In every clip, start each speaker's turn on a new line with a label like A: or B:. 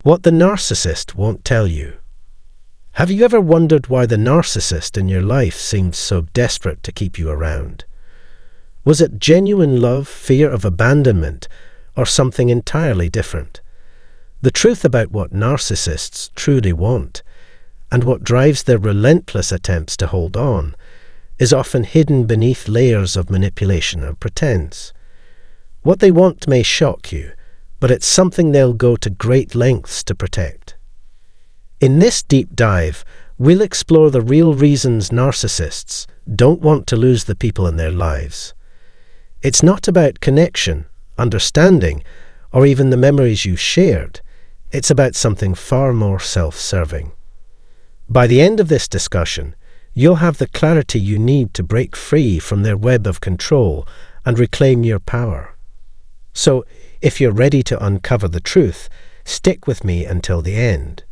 A: What the narcissist won't tell you. Have you ever wondered why the narcissist in your life seemed so desperate to keep you around? Was it genuine love, fear of abandonment, or something entirely different? The truth about what narcissists truly want, and what drives their relentless attempts to hold on, is often hidden beneath layers of manipulation or pretense. What they want may shock you, but it's something they'll go to great lengths to protect. In this deep dive, we'll explore the real reasons narcissists don't want to lose the people in their lives. It's not about connection, understanding, or even the memories you shared. It's about something far more self-serving. By the end of this discussion, you'll have the clarity you need to break free from their web of control and reclaim your power. So, if you're ready to uncover the truth, stick with me until the end.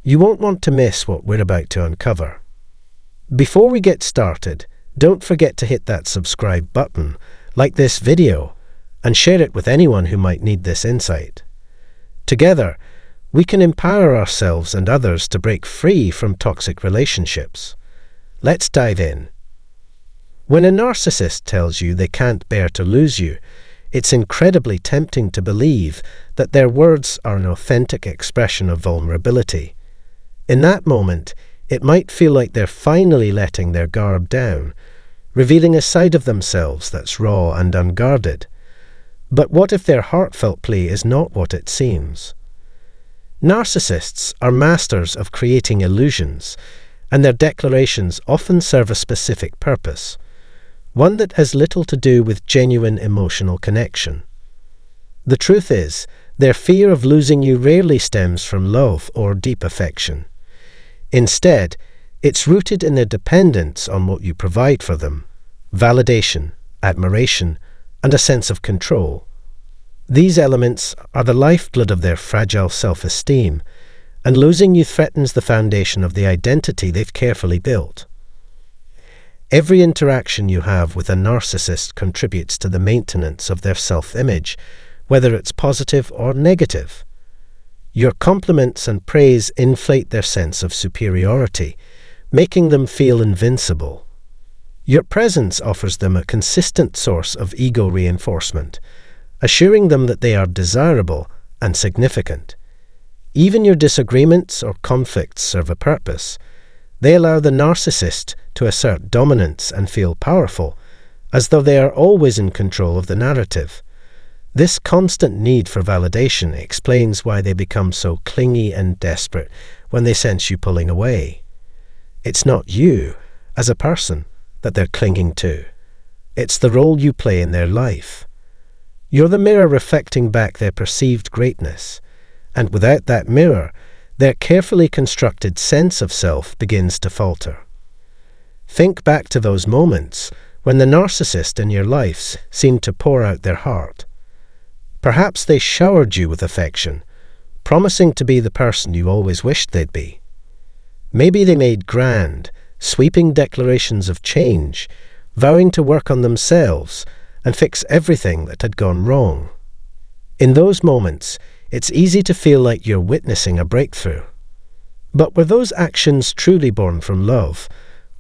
A: You won't want to miss what we're about to uncover. Before we get started, don't forget to hit that subscribe button, like this video, and share it with anyone who might need this insight. Together, we can empower ourselves and others to break free from toxic relationships. Let's dive in. When a narcissist tells you they can't bear to lose you, it's incredibly tempting to believe that their words are an authentic expression of vulnerability. In that moment, it might feel like they're finally letting their guard down, revealing a side of themselves that's raw and unguarded. But what if their heartfelt plea is not what it seems? Narcissists are masters of creating illusions, and their declarations often serve a specific purpose, one that has little to do with genuine emotional connection. The truth is, their fear of losing you rarely stems from love or deep affection. Instead, it's rooted in a dependence on what you provide for them, validation, admiration, and a sense of control. These elements are the lifeblood of their fragile self-esteem, and losing you threatens the foundation of the identity they've carefully built. Every interaction you have with a narcissist contributes to the maintenance of their self-image, whether it's positive or negative. Your compliments and praise inflate their sense of superiority, making them feel invincible. Your presence offers them a consistent source of ego reinforcement, assuring them that they are desirable and significant. Even your disagreements or conflicts serve a purpose. They allow the narcissist to assert dominance and feel powerful, as though they are always in control of the narrative. This constant need for validation explains why they become so clingy and desperate when they sense you pulling away. It's not you, as a person, that they're clinging to. It's the role you play in their life. You're the mirror reflecting back their perceived greatness, and without that mirror, their carefully constructed sense of self begins to falter. Think back to those moments when the narcissist in your life seemed to pour out their heart. Perhaps they showered you with affection, promising to be the person you always wished they'd be. Maybe they made grand, sweeping declarations of change, vowing to work on themselves and fix everything that had gone wrong. In those moments, it's easy to feel like you're witnessing a breakthrough. But were those actions truly born from love,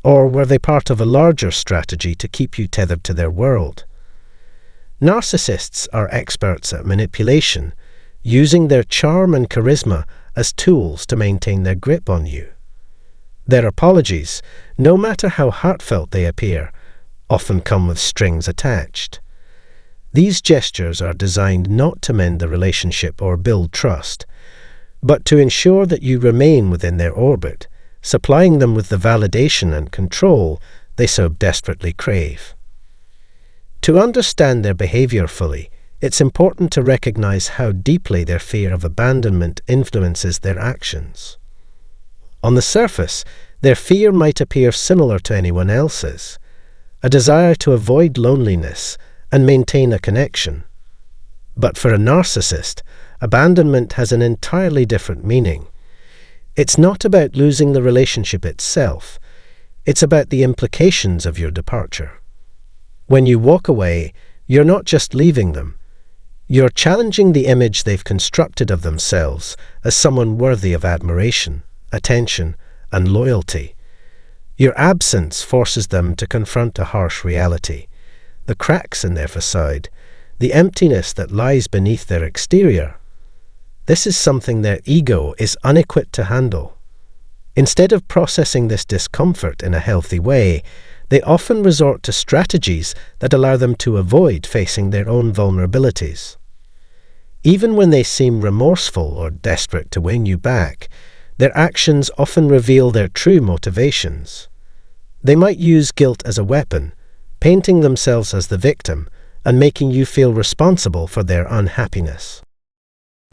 A: or were they part of a larger strategy to keep you tethered to their world? Narcissists are experts at manipulation, using their charm and charisma as tools to maintain their grip on you. Their apologies, no matter how heartfelt they appear, often come with strings attached. These gestures are designed not to mend the relationship or build trust, but to ensure that you remain within their orbit, supplying them with the validation and control they so desperately crave. To understand their behavior fully, it's important to recognize how deeply their fear of abandonment influences their actions. On the surface, their fear might appear similar to anyone else's, a desire to avoid loneliness and maintain a connection. But for a narcissist, abandonment has an entirely different meaning. It's not about losing the relationship itself. It's about the implications of your departure. When you walk away, you're not just leaving them. You're challenging the image they've constructed of themselves as someone worthy of admiration, attention, and loyalty. Your absence forces them to confront a harsh reality, the cracks in their facade, the emptiness that lies beneath their exterior. This is something their ego is unequipped to handle. Instead of processing this discomfort in a healthy way, they often resort to strategies that allow them to avoid facing their own vulnerabilities. Even when they seem remorseful or desperate to win you back, their actions often reveal their true motivations. They might use guilt as a weapon, painting themselves as the victim and making you feel responsible for their unhappiness.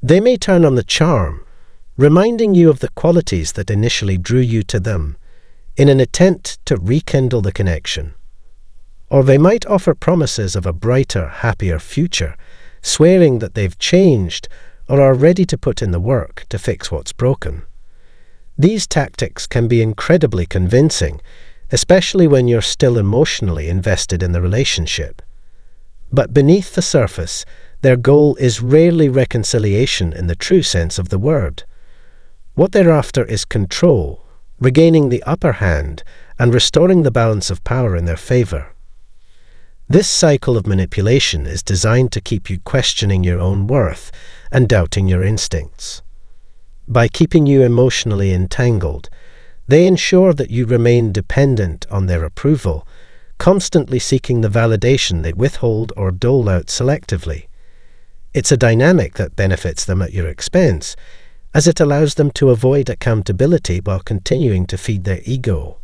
A: They may turn on the charm, reminding you of the qualities that initially drew you to them, in an attempt to rekindle the connection. Or they might offer promises of a brighter, happier future, swearing that they've changed or are ready to put in the work to fix what's broken. These tactics can be incredibly convincing, especially when you're still emotionally invested in the relationship. But beneath the surface, their goal is rarely reconciliation in the true sense of the word. What they're after is control, regaining the upper hand and restoring the balance of power in their favor. This cycle of manipulation is designed to keep you questioning your own worth and doubting your instincts. By keeping you emotionally entangled, they ensure that you remain dependent on their approval, constantly seeking the validation they withhold or dole out selectively. It's a dynamic that benefits them at your expense, as it allows them to avoid accountability while continuing to feed their ego.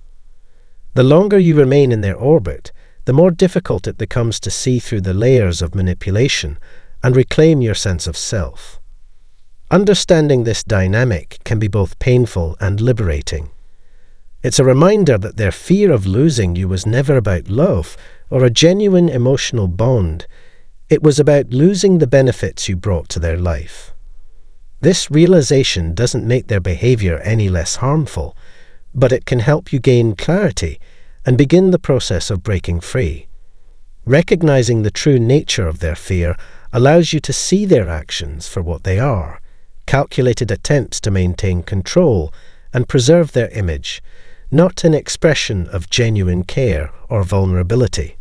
A: The longer you remain in their orbit, the more difficult it becomes to see through the layers of manipulation and reclaim your sense of self. Understanding this dynamic can be both painful and liberating. It's a reminder that their fear of losing you was never about love or a genuine emotional bond. It was about losing the benefits you brought to their life. This realization doesn't make their behavior any less harmful, but it can help you gain clarity and begin the process of breaking free. Recognizing the true nature of their fear allows you to see their actions for what they are, calculated attempts to maintain control and preserve their image, not an expression of genuine care or vulnerability.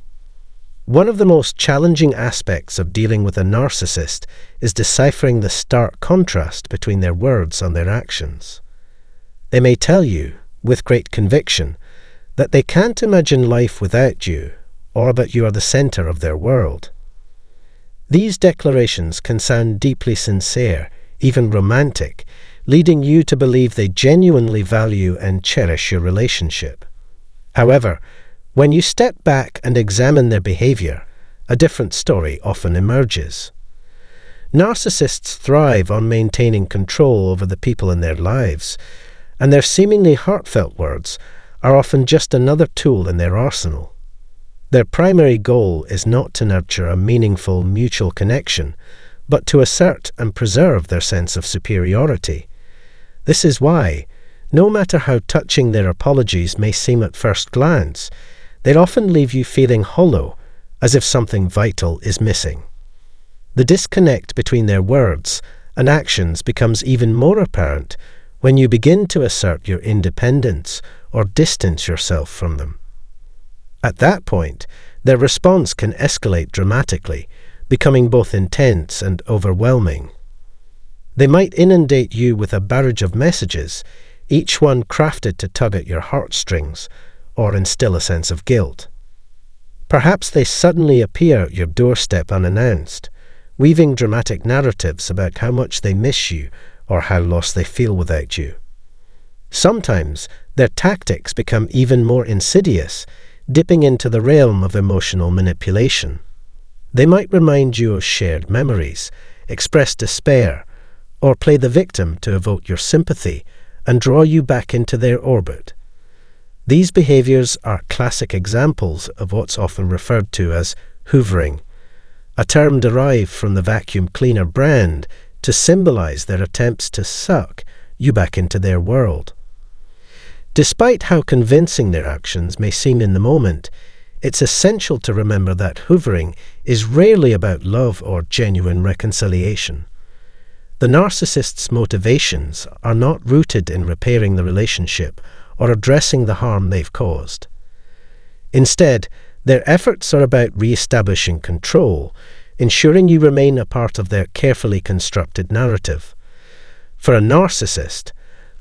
A: One of the most challenging aspects of dealing with a narcissist is deciphering the stark contrast between their words and their actions. They may tell you, with great conviction, that they can't imagine life without you, or that you are the center of their world. These declarations can sound deeply sincere, even romantic, leading you to believe they genuinely value and cherish your relationship. However, when you step back and examine their behavior, a different story often emerges. Narcissists thrive on maintaining control over the people in their lives, and their seemingly heartfelt words are often just another tool in their arsenal. Their primary goal is not to nurture a meaningful mutual connection, but to assert and preserve their sense of superiority. This is why, no matter how touching their apologies may seem at first glance, they'll often leave you feeling hollow, as if something vital is missing. The disconnect between their words and actions becomes even more apparent when you begin to assert your independence or distance yourself from them. At that point, their response can escalate dramatically, becoming both intense and overwhelming. They might inundate you with a barrage of messages, each one crafted to tug at your heartstrings or instill a sense of guilt. Perhaps they suddenly appear at your doorstep unannounced, weaving dramatic narratives about how much they miss you or how lost they feel without you. Sometimes their tactics become even more insidious, dipping into the realm of emotional manipulation. They might remind you of shared memories, express despair, or play the victim to evoke your sympathy and draw you back into their orbit. These behaviors are classic examples of what's often referred to as hoovering, a term derived from the vacuum cleaner brand to symbolize their attempts to suck you back into their world. Despite how convincing their actions may seem in the moment, it's essential to remember that hoovering is rarely about love or genuine reconciliation. The narcissist's motivations are not rooted in repairing the relationship or addressing the harm they've caused. Instead, their efforts are about re-establishing control, ensuring you remain a part of their carefully constructed narrative. For a narcissist,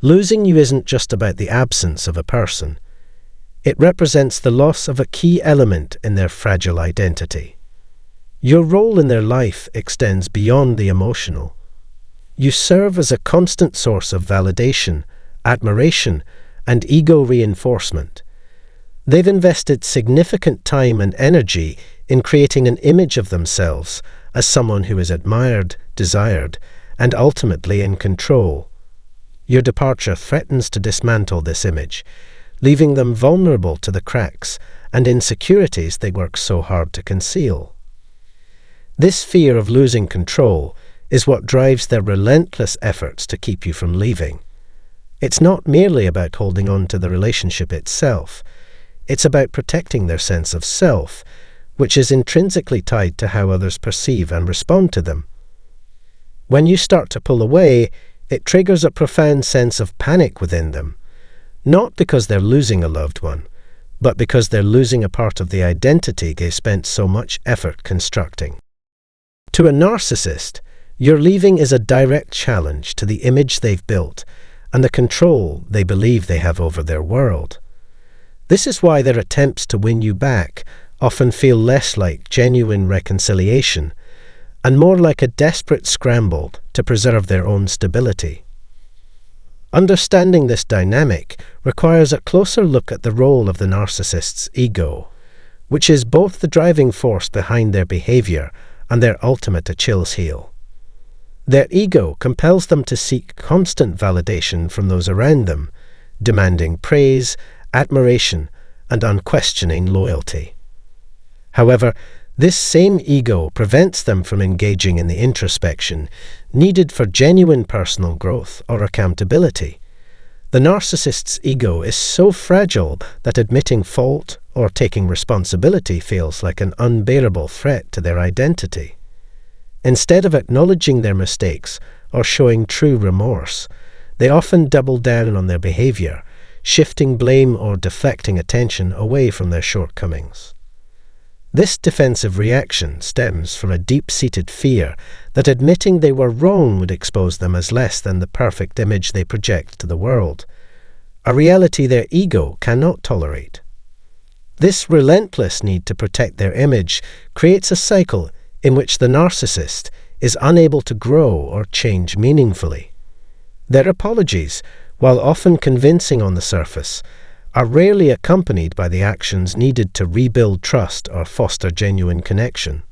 A: losing you isn't just about the absence of a person. It represents the loss of a key element in their fragile identity. Your role in their life extends beyond the emotional. You serve as a constant source of validation, admiration, and ego reinforcement. They've invested significant time and energy in creating an image of themselves as someone who is admired, desired, and ultimately in control. Your departure threatens to dismantle this image, leaving them vulnerable to the cracks and insecurities they work so hard to conceal. This fear of losing control is what drives their relentless efforts to keep you from leaving. It's not merely about holding on to the relationship itself. It's about protecting their sense of self, which is intrinsically tied to how others perceive and respond to them. When you start to pull away, it triggers a profound sense of panic within them, not because they're losing a loved one, but because they're losing a part of the identity they spent so much effort constructing. To a narcissist, your leaving is a direct challenge to the image they've built and the control they believe they have over their world. This is why their attempts to win you back often feel less like genuine reconciliation and more like a desperate scramble to preserve their own stability. Understanding this dynamic requires a closer look at the role of the narcissist's ego, which is both the driving force behind their behavior and their ultimate Achilles heel. Their ego compels them to seek constant validation from those around them, demanding praise, admiration, and unquestioning loyalty. However, this same ego prevents them from engaging in the introspection needed for genuine personal growth or accountability. The narcissist's ego is so fragile that admitting fault or taking responsibility feels like an unbearable threat to their identity. Instead of acknowledging their mistakes or showing true remorse, they often double down on their behavior, shifting blame or deflecting attention away from their shortcomings. This defensive reaction stems from a deep-seated fear that admitting they were wrong would expose them as less than the perfect image they project to the world, a reality their ego cannot tolerate. This relentless need to protect their image creates a cycle in which the narcissist is unable to grow or change meaningfully. Their apologies, while often convincing on the surface, are rarely accompanied by the actions needed to rebuild trust or foster genuine connection.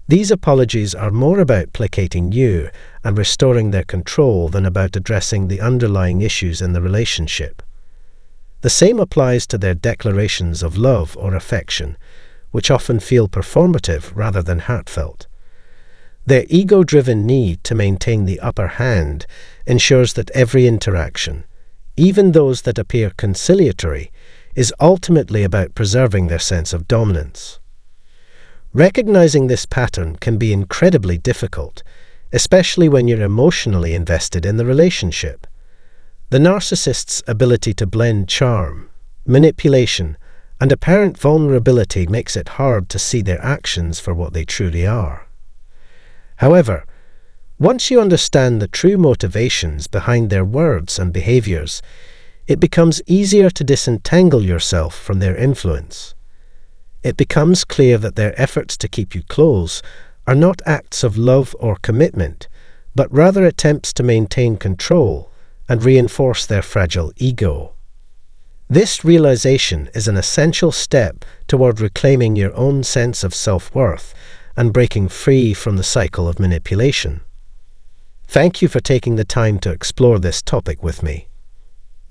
A: These apologies are more about placating you and restoring their control than about addressing the underlying issues in the relationship. The same applies to their declarations of love or affection, which often feel performative rather than heartfelt. Their ego-driven need to maintain the upper hand ensures that every interaction, even those that appear conciliatory, is ultimately about preserving their sense of dominance. Recognizing this pattern can be incredibly difficult, especially when you're emotionally invested in the relationship. The narcissist's ability to blend charm, manipulation, and apparent vulnerability makes it hard to see their actions for what they truly are. However, once you understand the true motivations behind their words and behaviors, it becomes easier to disentangle yourself from their influence. It becomes clear that their efforts to keep you close are not acts of love or commitment, but rather attempts to maintain control and reinforce their fragile ego. This realization is an essential step toward reclaiming your own sense of self-worth and breaking free from the cycle of manipulation. Thank you for taking the time to explore this topic with me.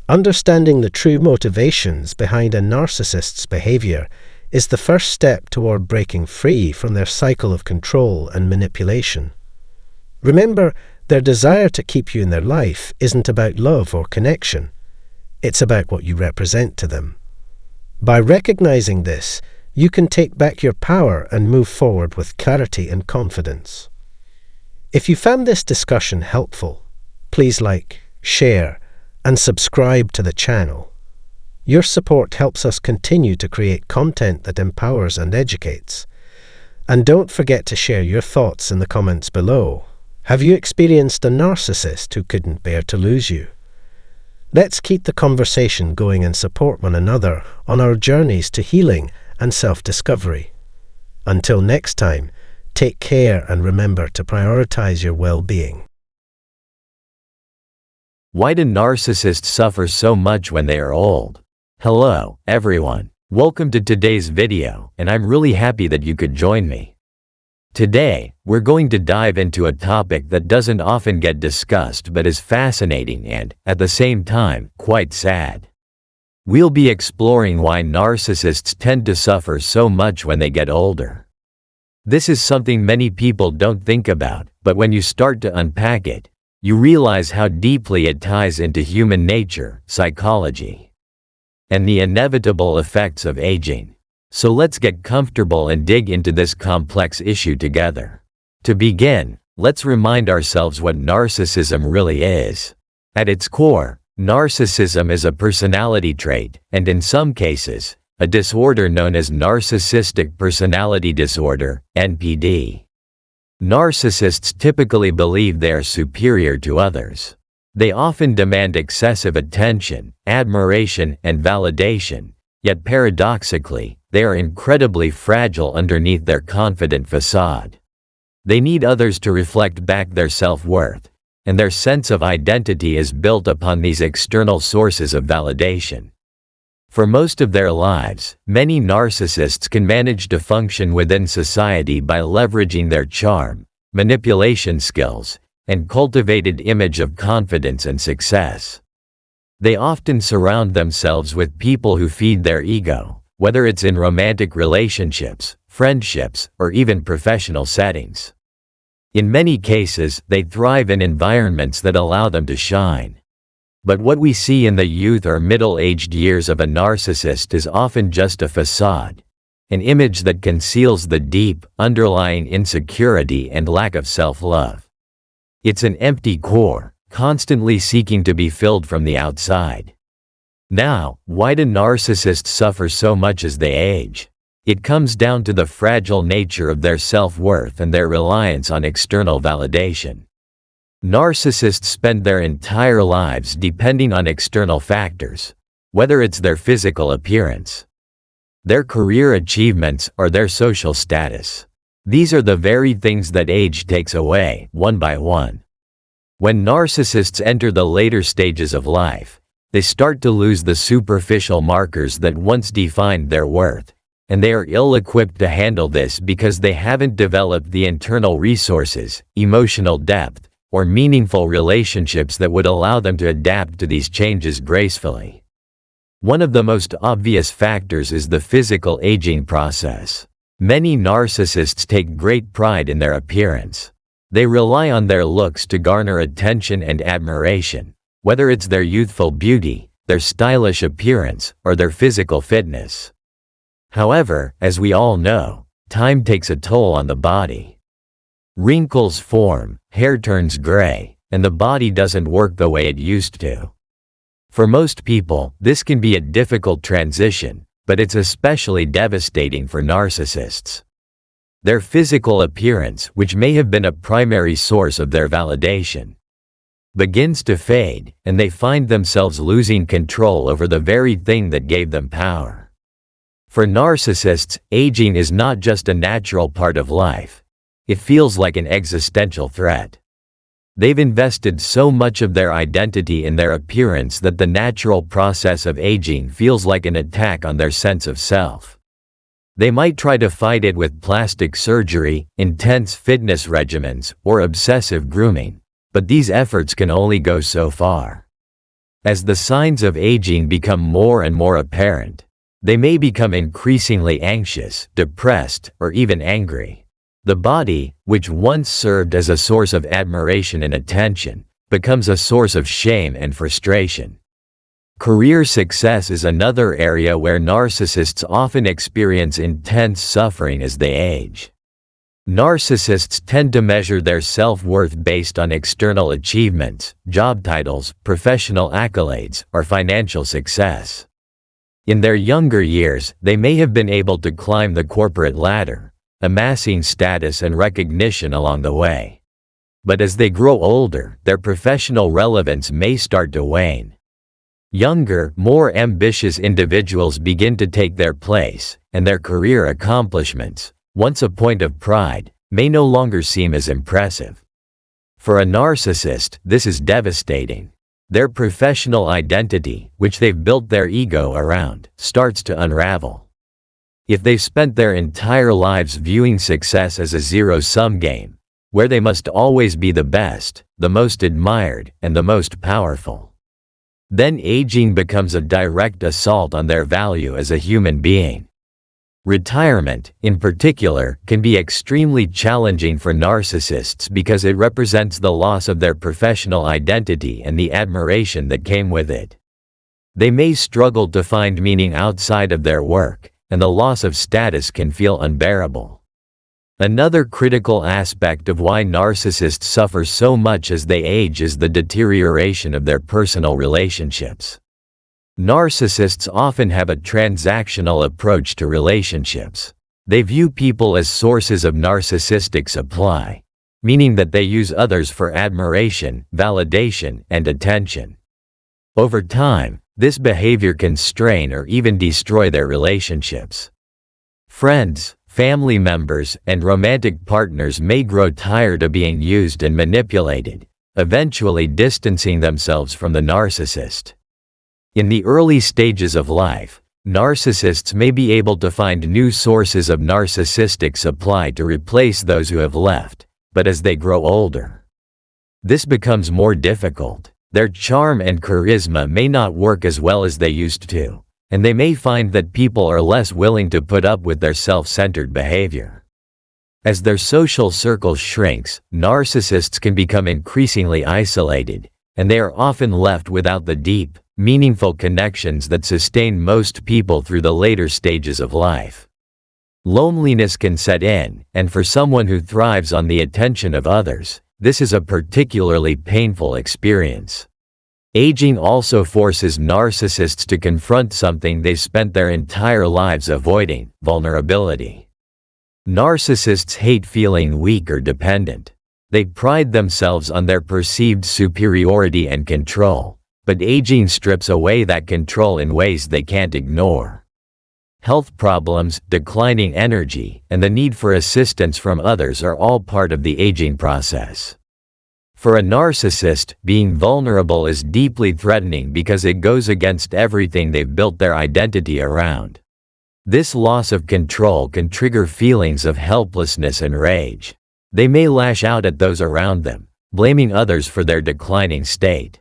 A: Understanding the true motivations behind a narcissist's behavior is the first step toward breaking free from their cycle of control and manipulation. Remember, their desire to keep you in their life isn't about love or connection. It's about what you represent to them. By recognizing this, you can take back your power and move forward with clarity and confidence. If you found this discussion helpful, please like, share, and subscribe to the channel. Your support helps us continue to create content that empowers and educates. And don't forget to share your thoughts in the comments below. Have you experienced a narcissist who couldn't bear to lose you? Let's keep the conversation going and support one another on our journeys to healing and self-discovery. Until next time, take care and remember to prioritize your well-being.
B: Why do narcissists suffer so much when they are old? Hello, everyone. Welcome to today's video, and I'm really happy that you could join me. Today, we're going to dive into a topic that doesn't often get discussed but is fascinating and, at the same time, quite sad. We'll be exploring why narcissists tend to suffer so much when they get older. This is something many people don't think about, but when you start to unpack it, you realize how deeply it ties into human nature, psychology, and the inevitable effects of aging. So let's get comfortable and dig into this complex issue together. To begin, let's remind ourselves what narcissism really is. At its core, narcissism is a personality trait, and in some cases, a disorder known as narcissistic personality disorder, NPD. Narcissists typically believe they are superior to others. They often demand excessive attention, admiration, and validation, yet paradoxically, they are incredibly fragile underneath their confident facade. They need others to reflect back their self-worth, and their sense of identity is built upon these external sources of validation. For most of their lives, many narcissists can manage to function within society by leveraging their charm, manipulation skills, and cultivated image of confidence and success. They often surround themselves with people who feed their ego, whether it's in romantic relationships, friendships, or even professional settings. In many cases, they thrive in environments that allow them to shine. But what we see in the youth or middle-aged years of a narcissist is often just a facade, an image that conceals the deep, underlying insecurity and lack of self-love. It's an empty core, constantly seeking to be filled from the outside. Now, why do narcissists suffer so much as they age? It comes down to the fragile nature of their self-worth and their reliance on external validation. Narcissists spend their entire lives depending on external factors, whether it's their physical appearance, their career achievements, or their social status. These are the very things that age takes away, one by one. When narcissists enter the later stages of life, they start to lose the superficial markers that once defined their worth, and they are ill-equipped to handle this because they haven't developed the internal resources, emotional depth, or meaningful relationships that would allow them to adapt to these changes gracefully. One of the most obvious factors is the physical aging process. Many narcissists take great pride in their appearance. They rely on their looks to garner attention and admiration, whether it's their youthful beauty, their stylish appearance, or their physical fitness. However, as we all know, time takes a toll on the body. Wrinkles form, hair turns gray, and the body doesn't work the way it used to. For most people, this can be a difficult transition, but it's especially devastating for narcissists. Their physical appearance, which may have been a primary source of their validation, begins to fade, and they find themselves losing control over the very thing that gave them power. For narcissists, aging is not just a natural part of life. It feels like an existential threat. They've invested so much of their identity in their appearance that the natural process of aging feels like an attack on their sense of self. They might try to fight it with plastic surgery, intense fitness regimens, or obsessive grooming, but these efforts can only go so far. As the signs of aging become more and more apparent, they may become increasingly anxious, depressed, or even angry. The body, which once served as a source of admiration and attention, becomes a source of shame and frustration. Career success is another area where narcissists often experience intense suffering as they age. Narcissists tend to measure their self-worth based on external achievements, job titles, professional accolades, or financial success. In their younger years, they may have been able to climb the corporate ladder, amassing status and recognition along the way. But as they grow older, their professional relevance may start to wane. Younger, more ambitious individuals begin to take their place, and their career accomplishments, once a point of pride, may no longer seem as impressive. For a narcissist, this is devastating. Their professional identity, which they've built their ego around, starts to unravel. If they've spent their entire lives viewing success as a zero-sum game, where they must always be the best, the most admired, and the most powerful, then aging becomes a direct assault on their value as a human being. Retirement, in particular, can be extremely challenging for narcissists because it represents the loss of their professional identity and the admiration that came with it. They may struggle to find meaning outside of their work, and the loss of status can feel unbearable. Another critical aspect of why narcissists suffer so much as they age is the deterioration of their personal relationships. Narcissists often have a transactional approach to relationships. They view people as sources of narcissistic supply, meaning that they use others for admiration, validation, and attention. Over time, this behavior can strain or even destroy their relationships. Friends, family members, and romantic partners may grow tired of being used and manipulated, eventually distancing themselves from the narcissist. In the early stages of life, narcissists may be able to find new sources of narcissistic supply to replace those who have left, but as they grow older, this becomes more difficult. Their charm and charisma may not work as well as they used to, and they may find that people are less willing to put up with their self-centered behavior. As their social circle shrinks, narcissists can become increasingly isolated, and they are often left without the deep, meaningful connections that sustain most people through the later stages of life. Loneliness can set in, and for someone who thrives on the attention of others, this is a particularly painful experience. Aging also forces narcissists to confront something they spent their entire lives avoiding: vulnerability. Narcissists hate feeling weak or dependent. They pride themselves on their perceived superiority and control, but aging strips away that control in ways they can't ignore. Health problems, declining energy, and the need for assistance from others are all part of the aging process. For a narcissist, being vulnerable is deeply threatening because it goes against everything they've built their identity around. This loss of control can trigger feelings of helplessness and rage. They may lash out at those around them, blaming others for their declining state.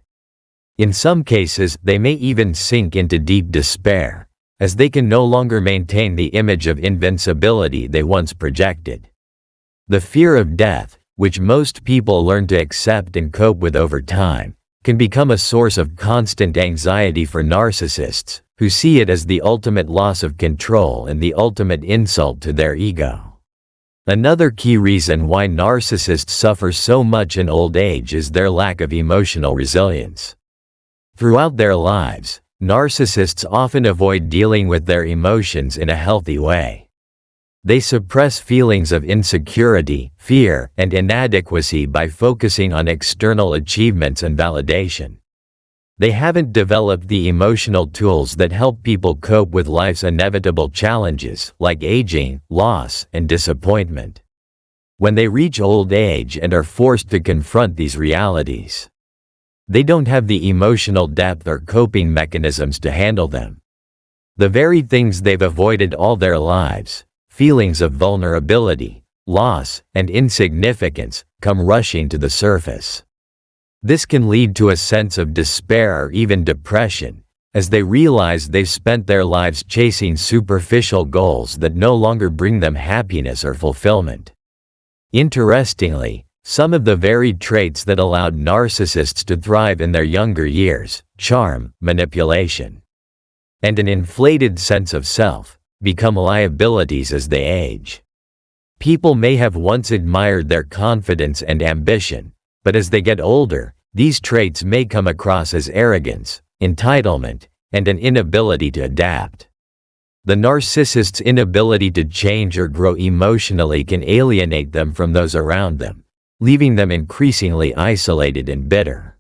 B: In some cases, they may even sink into deep despair, as they can no longer maintain the image of invincibility they once projected. The fear of death, which most people learn to accept and cope with over time, can become a source of constant anxiety for narcissists, who see it as the ultimate loss of control and the ultimate insult to their ego. Another key reason why narcissists suffer so much in old age is their lack of emotional resilience. Throughout their lives, narcissists often avoid dealing with their emotions in a healthy way. They suppress feelings of insecurity, fear, and inadequacy by focusing on external achievements and validation. They haven't developed the emotional tools that help people cope with life's inevitable challenges, like aging, loss, and disappointment. When they reach old age and are forced to confront these realities, they don't have the emotional depth or coping mechanisms to handle them. The very things they've avoided all their lives, feelings of vulnerability, loss, and insignificance, come rushing to the surface. This can lead to a sense of despair or even depression, as they realize they've spent their lives chasing superficial goals that no longer bring them happiness or fulfillment. Interestingly, Some of the very traits that allowed narcissists to thrive in their younger years, charm, manipulation, and an inflated sense of self, become liabilities as they age. People may have once admired their confidence and ambition, but as they get older, these traits may come across as arrogance, entitlement, and an inability to adapt. The narcissist's inability to change or grow emotionally can alienate them from those around them, leaving them increasingly isolated and bitter.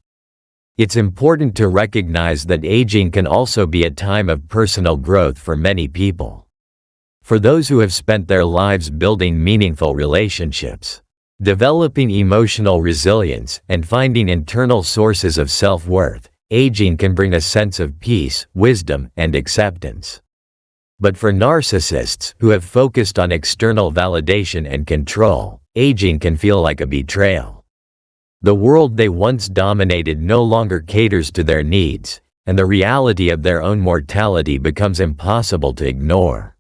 B: It's important to recognize that aging can also be a time of personal growth for many people. For those who have spent their lives building meaningful relationships, developing emotional resilience, and finding internal sources of self-worth, aging can bring a sense of peace, wisdom, and acceptance. But for narcissists who have focused on external validation and control, aging can feel like a betrayal. The world they once dominated no longer caters to their needs, and the reality of their own mortality becomes impossible to ignore.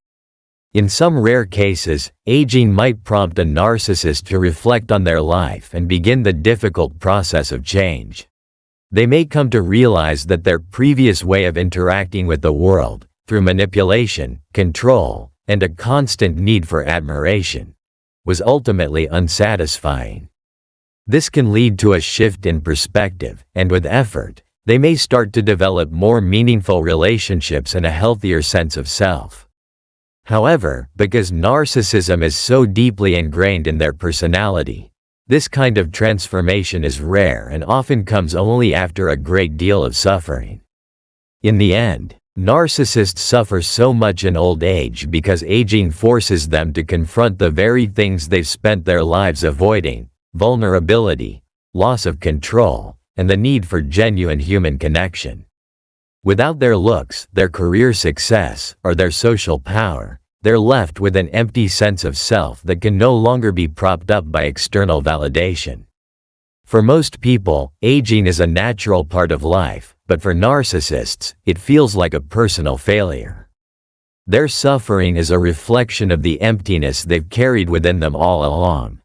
B: In some rare cases, aging might prompt a narcissist to reflect on their life and begin the difficult process of change. They may come to realize that their previous way of interacting with the world, through manipulation, control, and a constant need for admiration, was ultimately unsatisfying. This can lead to a shift in perspective, and with effort, they may start to develop more meaningful relationships and a healthier sense of self. However, because narcissism is so deeply ingrained in their personality, this kind of transformation is rare and often comes only after a great deal of suffering. In the end, narcissists suffer so much in old age because aging forces them to confront the very things they've spent their lives avoiding: vulnerability, loss of control, and the need for genuine human connection. Without their looks, their career success, or their social power, they're left with an empty sense of self that can no longer be propped up by external validation. For most people, aging is a natural part of life, but for narcissists, it feels like a personal failure. Their suffering is a reflection of the emptiness they've carried within them all along.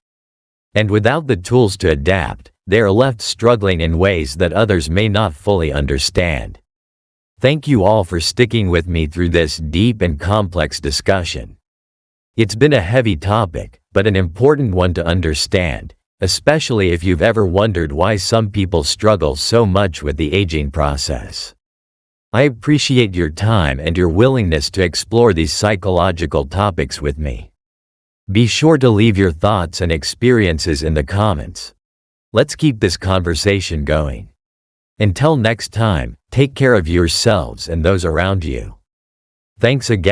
B: And without the tools to adapt, they are left struggling in ways that others may not fully understand. Thank you all for sticking with me through this deep and complex discussion. It's been a heavy topic, but an important one to understand, especially if you've ever wondered why some people struggle so much with the aging process. I appreciate your time and your willingness to explore these psychological topics with me. Be sure to leave your thoughts and experiences in the comments. Let's keep this conversation going. Until next time, take care of yourselves and those around you. Thanks again.